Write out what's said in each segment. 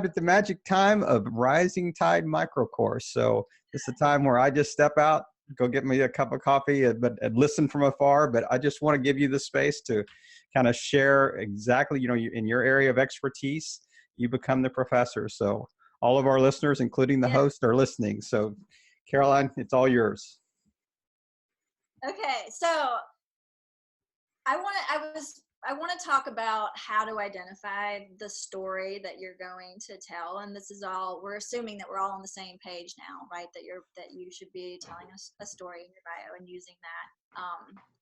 arrived at the magic time of Rising Tide Micro Course. So this is a time where I just step out, go get me a cup of coffee, and listen from afar. But I just want to give you the space to kind of share exactly, in your area of expertise, you become the professor. So all of our listeners, including the host, are listening. So Caroline, it's all yours. Okay, so I want to talk about how to identify the story that you're going to tell, and this is all, we're assuming that we're all on the same page now, right? That you should be telling us a story in your bio and using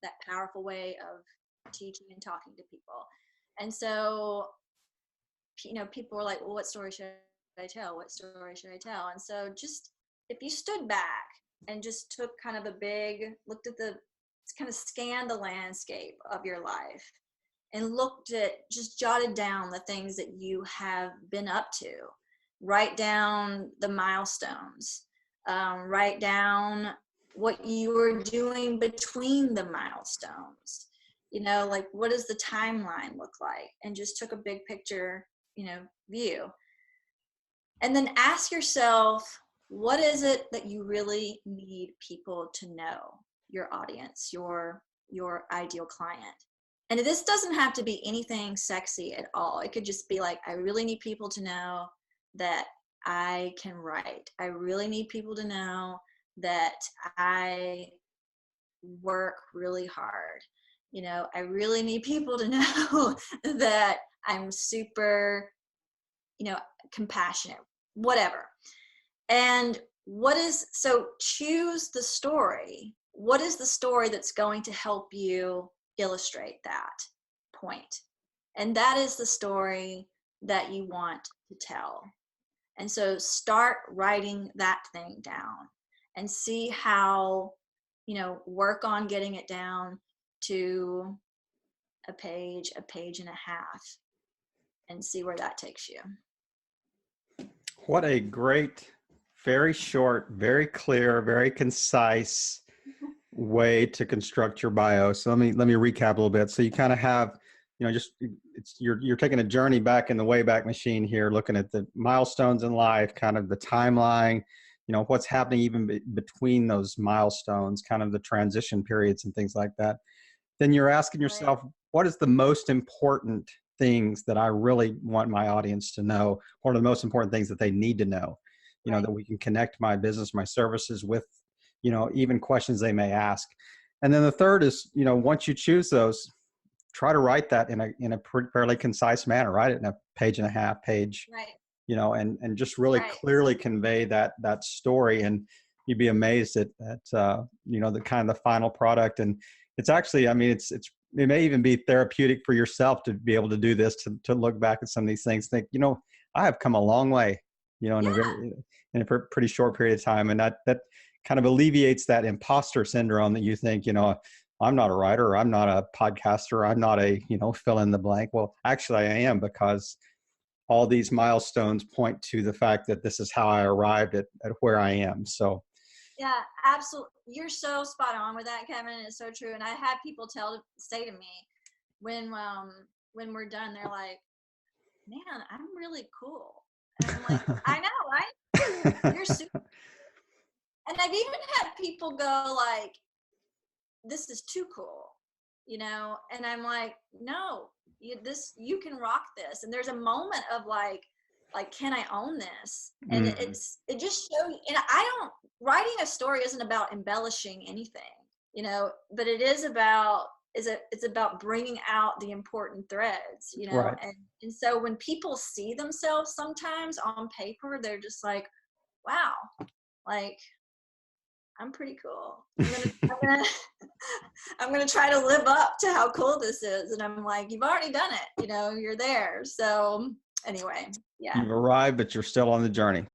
that powerful way of teaching and talking to people. And so, people are like, well, what story should I tell? What story should I tell? And so, just if you stood back and just took kind of kind of scanned the landscape of your life and just jotted down the things that you have been up to, write down the milestones, write down what you were doing between the milestones, like what does the timeline look like, and just took a big picture, view. And then ask yourself, what is it that you really need people to know? Your audience, your ideal client. And this doesn't have to be anything sexy at all. It could just be like, I really need people to know that I can write. I really need people to know that I work really hard. I really need people to know that I'm super, compassionate, whatever. And so choose the story. What is the story that's going to help you illustrate that point? And that is the story that you want to tell. And so start writing that thing down and see how, work on getting it down to a page and a half, and see where that takes you. What a great, very short, very clear, very concise way to construct your bio. So let me recap a little bit. So you kind of have, you're taking a journey back in the Wayback Machine here, looking at the milestones in life, kind of the timeline, what's happening even between those milestones, kind of the transition periods and things like that. Then you're asking yourself, what is the most important things that I really want my audience to know? What are the most important things that they need to know? That we can connect my business, my services with, even questions they may ask. And then the third is, once you choose those, try to write that in a fairly concise manner, write it in a page and a half page, and just really clearly convey that story. And you'd be amazed at the kind of the final product. And it's actually, it may even be therapeutic for yourself to be able to do this, to look back at some of these things, think, I have come a long way, in a pretty short period of time. And that kind of alleviates that imposter syndrome that you think, I'm not a writer, I'm not a podcaster, I'm not a, fill in the blank. Well, actually I am, because all these milestones point to the fact that this is how I arrived at where I am. So yeah, absolutely. You're so spot on with that, Kevin. It's so true. And I had people say to me when we're done, they're like, man, I'm really cool. And I'm like, I know, right? You're super. And I've even had people go like, this is too cool, and I'm like, no, you can rock this. And there's a moment of like, can I own this? And it just shows, and writing a story isn't about embellishing anything, but it is about, it's about bringing out the important threads, Right. And so when people see themselves sometimes on paper, they're just like, wow, like, I'm pretty cool. I'm gonna try to live up to how cool this is. And I'm like, you've already done it, you're there. So anyway, yeah. You've arrived, but you're still on the journey.